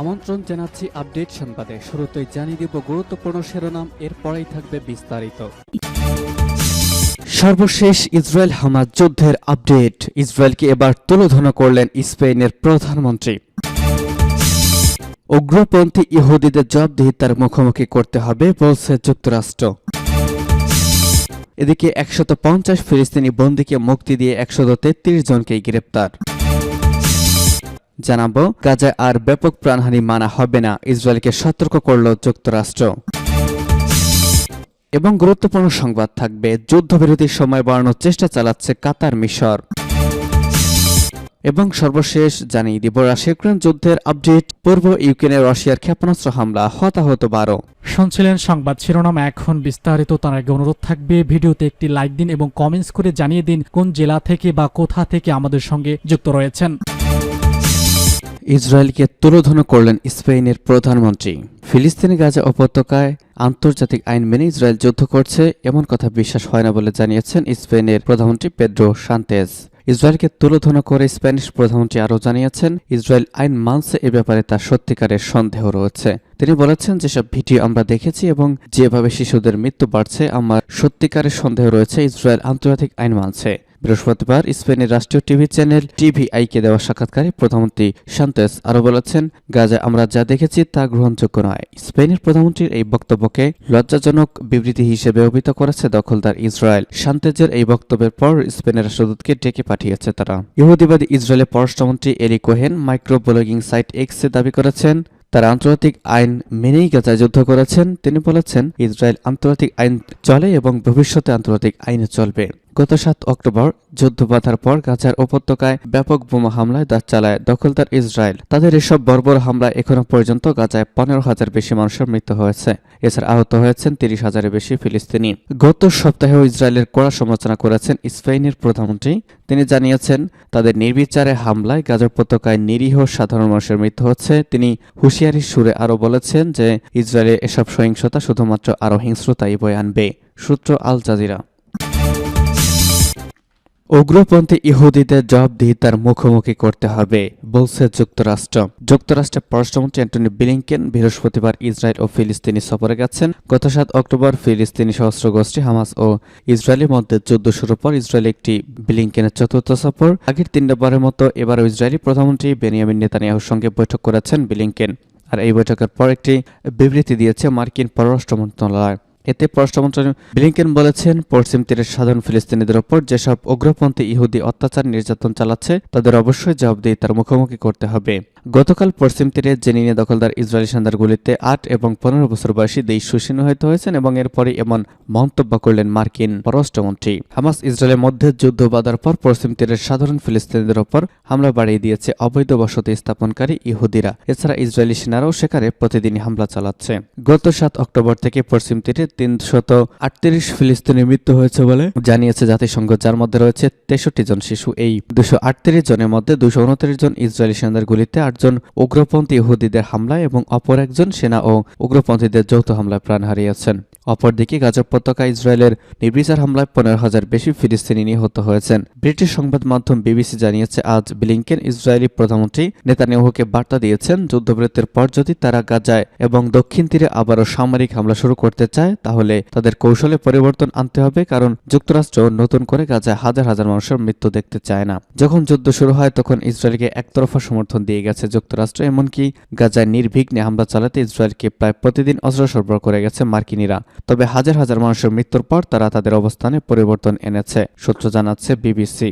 আমন্ত্রণ জানাচ্ছি আপডেট সংবাদে। শুরুতেই জানিয়ে দিব গুরুত্বপূর্ণ শিরোনাম, এরপরেই থাকবে বিস্তারিত। সর্বশেষ ইসরায়েল হামাস যুদ্ধের আপডেট। ইসরায়েলকে এবার তুলোধনা করলেন স্পেনের প্রধানমন্ত্রী। উগ্রপন্থী ইহুদিদের জবাবদিহিতার মুখোমুখি করতে হবে বলছে যুক্তরাষ্ট্র। এদিকে ১৫০ ফিলিস্তিনি বন্দীকে মুক্তি দিয়ে ১৩৩ জনকে গ্রেপ্তার। জানাবো গাজায় আর ব্যাপক প্রাণহানি মানা হবে না, ইসরায়েলকে সতর্ক করল যুক্তরাষ্ট্র। এবং গুরুত্বপূর্ণ সংবাদ থাকবে, যুদ্ধবিরতির সময় বাড়ানোর চেষ্টা চালাচ্ছে কাতার মিশর। এবং সর্বশেষ জানিয়ে দিব রাশিয়া ইউক্রেন যুদ্ধের আপডেট। পূর্ব ইউক্রেনে রাশিয়ার ক্ষেপণাস্ত্র হামলা, হতাহত 12। শুনছিলেন সংবাদ শিরোনাম, এখন বিস্তারিত। তার আগে অনুরোধ থাকবে ভিডিওতে একটি লাইক দিন এবং কমেন্টস করে জানিয়ে দিন কোন জেলা থেকে বা কোথা থেকে আমাদের সঙ্গে যুক্ত রয়েছেন। ইসরায়েলকে তুলোধনা করলেন স্পেনের প্রধানমন্ত্রী। ফিলিস্তিনি গাজা উপত্যকায় আন্তর্জাতিক আইন মেনে ইসরায়েল যুদ্ধ করছে, এমন কথা বিশ্বাস হয় না বলে জানিয়েছেন স্পেনের প্রধানমন্ত্রী পেদ্রো সান্তেজ। ইসরায়েলকে তুলোধনা করে স্প্যানিশ প্রধানমন্ত্রী আরও জানিয়েছেন, ইসরায়েল আইন মানছে, এ ব্যাপারে তার সত্যিকারের সন্দেহ রয়েছে। তিনি বলেছেন, যেসব ভিডিও আমরা দেখেছি এবং যেভাবে শিশুদের মৃত্যু বাড়ছে, আমার সত্যিকারের সন্দেহ রয়েছে ইসরায়েল আন্তর্জাতিক আইন মানছে। বৃহস্পতিবার স্পেনের রাষ্ট্রীয় টিভি চ্যানেল টিভিআইকে দেওয়া সাক্ষাৎকারে প্রধানমন্ত্রী সান্তেস আরও বলেছেন, গাজায় আমরা যা দেখেছি তা গ্রহণযোগ্য নয়। স্পেনের প্রধানমন্ত্রীর এই বক্তব্যকে লজ্জাজনক বিবৃতি হিসেবে অভিহিত করেছে দখলদার ইসরায়েল। সান্তেজের এই বক্তব্যের পর স্পেনের রাষ্ট্রদূতকে ডেকে পাঠিয়েছে তারা। ইহুদিবাদী ইসরায়েলের পররাষ্ট্রমন্ত্রী এলি কোহেন মাইক্রো ব্লগিং সাইট এক্সে দাবি করেছেন, তারা আন্তর্জাতিক আইন মেনেই গাজায় যুদ্ধ করেছেন। তিনি বলেছেন, ইসরায়েল আন্তর্জাতিক আইন চলে এবং ভবিষ্যতে আন্তর্জাতিক আইনে চলবে। গত ৭ অক্টোবর যুদ্ধ বাঁধার পর গাজার উপত্যকায় ব্যাপক বোমা হামলায় দাঁত চালায় দখলদার ইসরায়েল। তাদের এসব বর্বর হামলায় এখনো পর্যন্ত গাজায় ১৫,০০০ বেশি মানুষের মৃত্যু হয়েছে। এছাড়া আহত হয়েছেন ৩০,০০০-এর বেশি ফিলিস্তিনি। গত সপ্তাহেও ইসরায়েলের কড়া সমালোচনা করেছেন স্পেনের প্রধানমন্ত্রী। তিনি জানিয়েছেন, তাদের নির্বিচারে হামলায় গাজা উপত্যকায় নিরীহ সাধারণ মানুষের মৃত্যু হচ্ছে। তিনি হুঁশিয়ারির সুরে আরও বলেছেন যে ইসরায়েলের এসব সহিংসতা শুধুমাত্র আরও হিংস্রতাই বয়ে আনবে। সূত্র আল জাজিরা। উগ্রপন্থী ইহুদিদের জবাবদিহিতার মুখোমুখি করতে হবে বলছে যুক্তরাষ্ট্র। যুক্তরাষ্ট্রের পররাষ্ট্রমন্ত্রী অ্যান্টনি ব্লিংকেন বৃহস্পতিবার ইসরায়েল ও ফিলিস্তিনি সফরে গেছেন। গত ৭ অক্টোবর ফিলিস্তিনি সশস্ত্র গোষ্ঠী হামাস ও ইসরায়েলের মধ্যে যুদ্ধ শুরুর পর ইসরায়েল একটি ব্লিংকেনের চতুর্থ সফর। আগের ৩বারের মতো এবারও ইসরায়েলি প্রধানমন্ত্রী বেনিয়ামিন নেতানিয়াহুর সঙ্গে বৈঠক করেছেন ব্লিংকেন। আর এই বৈঠকের পর একটি বিবৃতি দিয়েছে মার্কিন পররাষ্ট্র মন্ত্রণালয়। এতে পররাষ্ট্রমন্ত্রী ব্লিংকেন বলেছেন, পশ্চিম তীরের সাধারণ ফিলিস্তিনিদের ওপর যেসব উগ্রপন্থী ইহুদি অত্যাচার নির্যাতন চালাচ্ছে, তাদের অবশ্যই জবাবদিহিতার মুখোমুখি করতে হবে। গতকাল পশ্চিম তীরে জেনিনে দখলদার ইসরায়েলি সেনাদের গুলিতে ৮ এবং ১৫ বছর বয়সী ২ সুসিহত হয়েছেন এবং এরপরে এমন মন্তব্য করলেন মার্কিন পররাষ্ট্রমন্ত্রী। হামাস ইসরায়েলের মধ্যে যুদ্ধ বাঁধার পর পশ্চিম তীরের সাধারণ ফিলিস্তিনিদের ওপর হামলা বাড়িয়ে দিয়েছে অবৈধ বসতি স্থাপনকারী ইহুদিরা। এছাড়া ইসরায়েলি সেনারাও সেখানে প্রতিদিনই হামলা চালাচ্ছে। গত ৭ অক্টোবর থেকে পশ্চিম তীরে ৩৩৮ ফিলিস্তিনির মৃত্যু হয়েছে বলে জানিয়েছে জাতিসংঘ, যার মধ্যে রয়েছে ৬৩ জন শিশু। এই ২৩৮ জনের মধ্যে ২২৯ জন ইসরায়েলি সেনাদের গুলিতে, ৮ জন উগ্রপন্থী ইহুদিদের হামলায় এবং অপর একজন সেনা ও উগ্রপন্থীদের যৌথ হামলায় প্রাণ হারিয়েছেন। অপরদিকে গাজা উপত্যকা ইসরায়েলের নির্বিচার হামলায় ১৫,০০০ বেশি ফিলিস্তিনি নিহত হয়েছেন। ব্রিটিশ সংবাদ মাধ্যম বিবিসি জানিয়েছে, আজ ব্লিংকেন ইসরায়েলি প্রধানমন্ত্রী নেতানিয়াহুকে বার্তা দিয়েছেন, যুদ্ধবিরতির পর যদি তারা গাজায় এবং দক্ষিণ তীরে আবারও সামরিক হামলা শুরু করতে চায়, তাহলে তাদের কৌশলে পরিবর্তন আনতে হবে, কারণ যুক্তরাষ্ট্র নতুন করে গাজায় হাজার হাজার মানুষের মৃত্যু দেখতে চায় না। যখন যুদ্ধ শুরু হয় তখন ইসরায়েলকে একতরফা সমর্থন দিয়ে গেছে যুক্তরাষ্ট্র, এমনকি গাজায় নির্বিঘ্নে হামলা চালাতে ইসরায়েলকে প্রায় প্রতিদিন অস্ত্র সরবরাহ করে গেছে মার্কিনিরা। তবে হাজার হাজার মানুষের মৃত্যুর পর তারা তাদের অবস্থানে পরিবর্তন এনেছে, সূত্র জানাচ্ছে বিবিসি।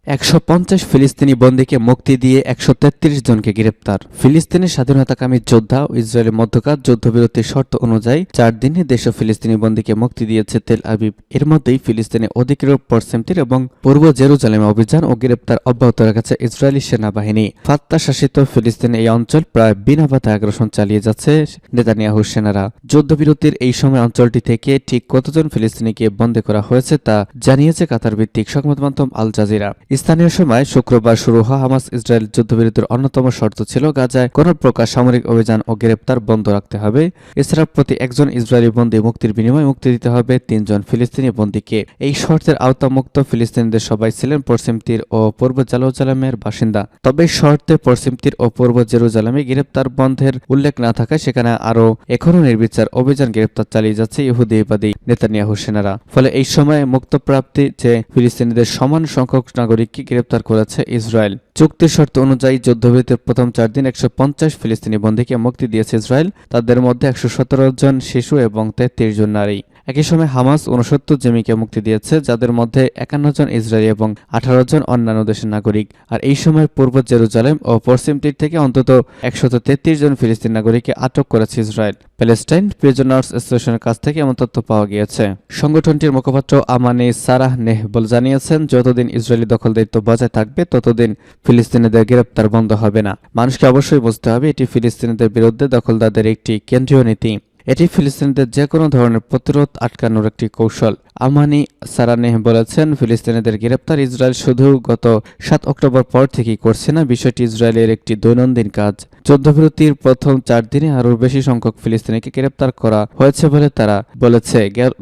১৫০ ফিলিস্তিনি বন্দীকে মুক্তি দিয়ে ১৩৩ জনকে গ্রেপ্তার। ফিলিস্তিনের স্বাধীনতাকামী যোদ্ধা ও ইসরায়েলের মধ্যকার যুদ্ধবিরতির শর্ত অনুযায়ী ৪ দিনে দেশীয় ফিলিস্তিনি বন্দীকে মুক্তি দিয়েছে তেল আবিব। এর মধ্যেই ফিলিস্তিনের অধিকৃত পশ্চিম তীর এবং পূর্ব জেরুজালেমে অভিযান ও গ্রেপ্তার অব্যাহত রেখেছে ইসরায়েলি সেনাবাহিনী। ফাত্তাহ শাসিত ফিলিস্তিনের এই অঞ্চল প্রায় বিনা বাধায় আগ্রাসন চালিয়ে যাচ্ছে নেতানিয়াহুর সেনারা। যুদ্ধবিরতির এই সময় অঞ্চলটি থেকে ঠিক কতজন ফিলিস্তিনিকে বন্দী করা হয়েছে তা জানিয়েছে কাতার ভিত্তিক সংবাদ মাধ্যম আল জাজিরা। স্থানীয় সময় শুক্রবার শুরু হওয়া হামাস ইসরায়েল যুদ্ধবিরতির অন্যতম শর্ত ছিল গাজায় কোনো প্রকার সামরিক অভিযান ও গ্রেপ্তার বন্ধ রাখতে হবে। এছাড়া প্রতি একজন ইসরায়েলি বন্দী মুক্তির বিনিময়ে মুক্তি দিতে হবে 3 জন ফিলিস্তিনি বন্দীকে। এই শর্তের আওতামুক্ত ফিলিস্তিনিদের সবাই ছিলেন পশ্চিম তীর ও পূর্ব জেরুজালেমের বাসিন্দা। তবে শর্তে পশ্চিম তীর ও পূর্ব জেরুজালেমে গ্রেপ্তার বন্ধের উল্লেখ না থাকায় সেখানে আরও এখনও নির্বিচার অভিযান গ্রেপ্তার চালিয়ে যাচ্ছে ইহুদিবাদী নেতানিয়াহু সেনারা। ফলে এই সময়ে মুক্তপ্রাপ্তি যে ফিলিস্তিনিদের সমান সংখ্যক নাগরিককে গ্রেপ্তার করেছে ইসরায়েল। চুক্তির শর্ত অনুযায়ী যুদ্ধবিরতির প্রথম 4 দিন 150 ফিলিস্তিনি বন্দীকে মুক্তি দিয়েছে ইসরায়েল। তাদের মধ্যে 117 জন শিশু এবং 33 জন নারী। একই সময় হামাস 69 জিম্মিকে মুক্তি দিয়েছে, যাদের মধ্যে 51 জন ইসরায়েলি এবং 18 জন অন্যান্য দেশের নাগরিক। আর এই সময় পূর্ব জেরুজালেম ও পশ্চিম তীর থেকে অন্তত 133 জন ফিলিস্তিনি নাগরিককে আটক করেছে ইসরায়েল। প্যালেস্টাইন প্রিজনার্স অ্যাসোসিয়েশনের কাছ থেকে এমন তথ্য পাওয়া গিয়েছে। সংগঠনটির মুখপাত্র আমানি সারাহ নেহবল জানিয়েছেন, যতদিন ইসরায়েলি দখলদারিত্ব বজায় থাকবে ততদিন ফিলিস্তিনিদের গ্রেপ্তার বন্ধ হবে না। মানুষকে অবশ্যই বুঝতে হবে এটি ফিলিস্তিনিদের বিরুদ্ধে দখলদারদের একটি কেন্দ্রীয় নীতি। এটি ফিলিস্তিনিদের যে কোনো ধরনের প্রতিরোধ আটকানোর একটি কৌশল। আমানি সারানেহ বলেছেন, ফিলিস্তিনিদের গ্রেপ্তার ইসরায়েল শুধু গত 7 অক্টোবর পর থেকেই করছে না, বিষয়টি ইসরায়েলের একটি দৈনন্দিন কাজ। যুদ্ধবিরতির প্রথম 4 দিনে আরও বেশি সংখ্যক ফিলিস্তিনিকে গ্রেপ্তার করা হয়েছে বলে তারা বলেছে।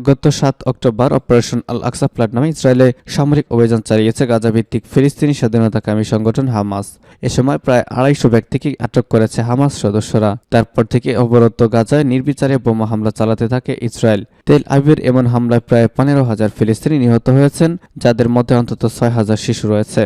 গত 7 অক্টোবর অপারেশন আল আকসা ফ্লাড নামে ইসরায়েলে সামরিক অভিযান চালিয়েছে গাজা ভিত্তিক ফিলিস্তিনি স্বাধীনতাকামী সংগঠন হামাস। এ সময় প্রায় 250 ব্যক্তিকে আটক করেছে হামাস সদস্যরা। তারপর থেকে অবরুদ্ধ গাজায় নির্বিচারে বোমা হামলা চালাতে থাকে ইসরায়েল। তেল আবিবের এমন হামলায় প্রায় 15,000 ফিলিস্তিনি নিহত হয়েছেন, যাদের মধ্যে অন্তত 6,000 শিশু রয়েছে।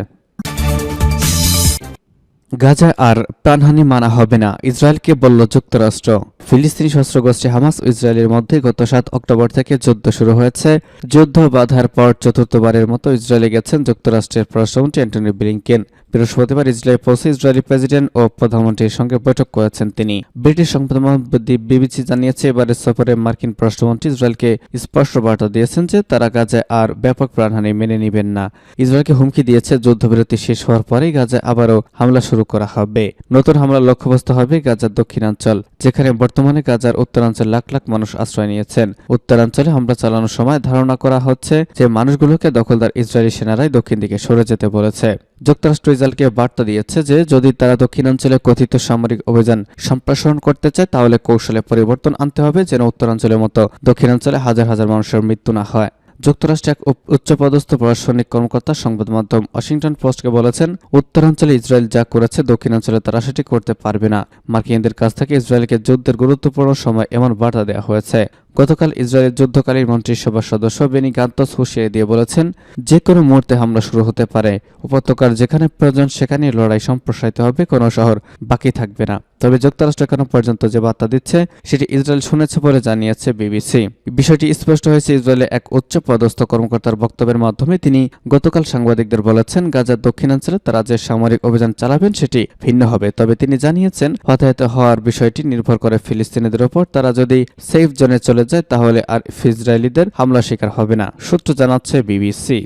গাজায় আর প্রাণহানি মানা হবে না, ইসরায়েলকে বলল যুক্তরাষ্ট্র। ফিলিস্তিনি সশস্ত্র গোষ্ঠী হামাস ও ইসরায়েলের মধ্যে গত 7 অক্টোবর থেকে যুদ্ধ শুরু হয়েছে। যুদ্ধ বাধার পর চতুর্থবারের মতো ইসরায়েলে গেছেন যুক্তরাষ্ট্রের পররাষ্ট্রমন্ত্রী অ্যান্টনি ব্লিংকেন। বৃহস্পতিবার ইসরায়েলে পৌঁছে ইসরায়েলি প্রেসিডেন্ট ও প্রধানমন্ত্রীর সঙ্গে বৈঠক করেছেন তিনি। ব্রিটিশ সংবাদমাধ্যম বিবিসি জানিয়েছে, এবারের সফরে মার্কিন পররাষ্ট্রমন্ত্রী ইসরায়েলকে স্পষ্ট বার্তা দিয়েছেন যে তারা গাজায় আর ব্যাপক প্রাণহানি মেনে নেবেন না। ইসরায়েলকে হুমকি দিয়েছে যুদ্ধবিরতি শেষ হওয়ার পরেই গাজায় আবারও হামলা শুরু করা হবে। নতুন হামলার লক্ষ্যবস্তু হবে গাজার দক্ষিণাঞ্চল, যেখানে বর্তমানে গাজার উত্তরাঞ্চল লাখ লাখ মানুষ আশ্রয় নিয়েছেন। উত্তরাঞ্চলে হামলা চালানোর সময় ধারণা করা হচ্ছে যে মানুষগুলোকে দখলদার ইসরায়েলি সেনারাই দক্ষিণ দিকে সরে যেতে বলেছে। যুক্তরাষ্ট্র ইসরায়েলকে বার্তা দিয়েছে যে যদি তারা দক্ষিণাঞ্চলে কথিত সামরিক অভিযান সম্প্রসারণ করতে চায় তাহলে কৌশলে পরিবর্তন আনতে হবে, যেন উত্তরাঞ্চলের মতো দক্ষিণাঞ্চলে হাজার হাজার মানুষের মৃত্যু না হয়। যুক্তরাষ্ট্রের এক উচ্চপদস্থ প্রশাসনিক কর্মকর্তা সংবাদ মাধ্যম ওয়াশিংটন পোস্টকে বলেছেন, উত্তরাঞ্চলে ইসরায়েল যা করেছে দক্ষিণাঞ্চলে তারা সেটি করতে পারবে না। মার্কিনদের কাছ থেকে ইসরায়েলকে যুদ্ধের গুরুত্বপূর্ণ সময় এমন বার্তা দেওয়া হয়েছে। গতকাল ইসরায়েলের যুদ্ধকালীন মন্ত্রিসভার সদস্য বেনি গান্তস হুঁশিয়ারি দিয়ে বলেছেন, যে কোনো মুহূর্তে হামলা শুরু হতে পারে। উপত্যকার যেখানে প্রয়োজন সেখানে লড়াই সম্প্রসারিত হবে, কোনো শহর বাকি থাকবে না। তবে যুক্তরাষ্ট্র এখনো পর্যন্ত যে বার্তা দিচ্ছে সেটি ইসরায়েল শুনেছে বলে জানিয়েছে বিবিসি। বিষয়টি স্পষ্ট হয়েছে ইসরায়েলের এক উচ্চ পদস্থ কর্মকর্তার বক্তব্যের মাধ্যমে। তিনি গতকাল সাংবাদিকদের বলেছেন, গাজার দক্ষিণাঞ্চলে তারা যে সামরিক অভিযান চালাবেন সেটি ভিন্ন হবে। তবে তিনি জানিয়েছেন, হতাহত হওয়ার বিষয়টি নির্ভর করে ফিলিস্তিনিদের উপর। তারা যদি সেফ জোনে চলে যায় তাহলে আর ইসরায়েলিদের হামলা শিকার হবে না, সূত্র জানাচ্ছে বিবিসি।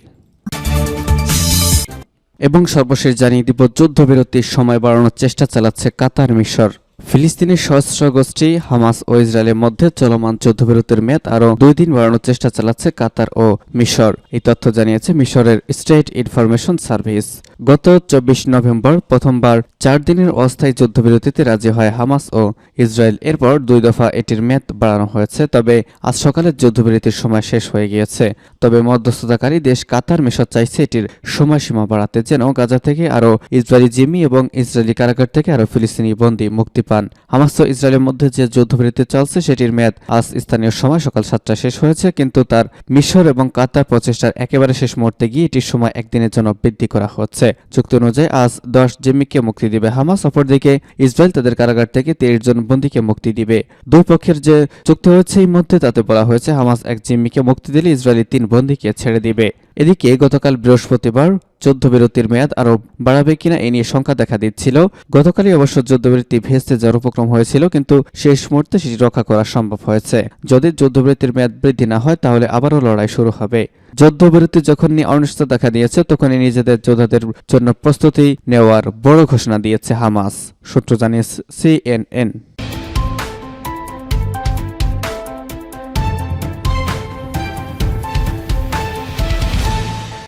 এবং সর্বশেষ জানিয়ে দিব, যুদ্ধবিরতির সময় বাড়ানোর চেষ্টা চালাচ্ছে কাতার মিশর। ফিলিস্তিনি সশস্ত্র গোষ্ঠী হামাস ও ইসরায়েলের মধ্যে চলমান যুদ্ধবিরতির মেয়াদ আরও 2 দিন বাড়ানোর চেষ্টা চালাচ্ছে কাতার ও মিশর। এই তথ্য জানিয়েছে মিশরের স্টেট ইনফরমেশন সার্ভিস। গত 24 নভেম্বর প্রথমবার 4 দিনের অস্থায়ী যুদ্ধবিরতিতে রাজি হয় হামাস ও ইসরায়েল। এরপর 2 দফা এটির মেয়াদ বাড়ানো হয়েছে। তবে আজ সকালে যুদ্ধবিরতির সময় শেষ হয়ে গিয়েছে। তবে মধ্যস্থতাকারী দেশ কাতার মিশর চাইছে এটির সময়সীমা বাড়াতে, যেন গাজা থেকে আরও ইসরায়েলি জিম্মি এবং ইসরায়েলি কারাগার থেকে আরও ফিলিস্তিনি বন্দী মুক্তি পান। হামাস ও ইসরায়েলের মধ্যে যে যুদ্ধবিরতি চলছে সেটির মেয়াদ আজ স্থানীয় সময় সকাল 7টায় শেষ হয়েছে, কিন্তু তার মিশর এবং কাতার প্রচেষ্টার একেবারে শেষ মুহূর্তে গিয়ে এটির সময় একদিনের জন্য বৃদ্ধি করা হচ্ছে। চুক্তি অনুযায়ী আজ 10 জিম্মিকে মুক্তি দিবে হামাস, অপরদিকে ইসরায়েল তাদের কারাগার থেকে 30 জন বন্দীকে মুক্তি দিবে। দুই পক্ষের যে চুক্তি হয়েছে এই মধ্যে তাতে বলা হয়েছে হামাস 1 জিম্মিকে মুক্তি দিলে ইসরায়েলি 3 বন্দীকে ছেড়ে দিবে। এদিকে গতকাল বৃহস্পতিবার যুদ্ধবিরতির মেয়াদ আরও বাড়াবে কিনা এ নিয়ে শঙ্কা দেখা দিচ্ছিল। গতকালই অবশ্য যুদ্ধবিরতি ভেস্তে যাওয়ার উপক্রম হয়েছিল, কিন্তু শেষ মুহূর্তে সেটি রক্ষা করা সম্ভব হয়েছে। যদি যুদ্ধবিরতির মেয়াদ বৃদ্ধি না হয় তাহলে আবারও লড়াই শুরু হবে। যুদ্ধবিরতি যখন নিয়ে অনিশ্চয়তা দেখা দিয়েছে তখনই নিজেদের যোদ্ধাদের জন্য প্রস্তুতি নেওয়ার বড় ঘোষণা দিয়েছে হামাস, সূত্র জানিয়েছে CNN।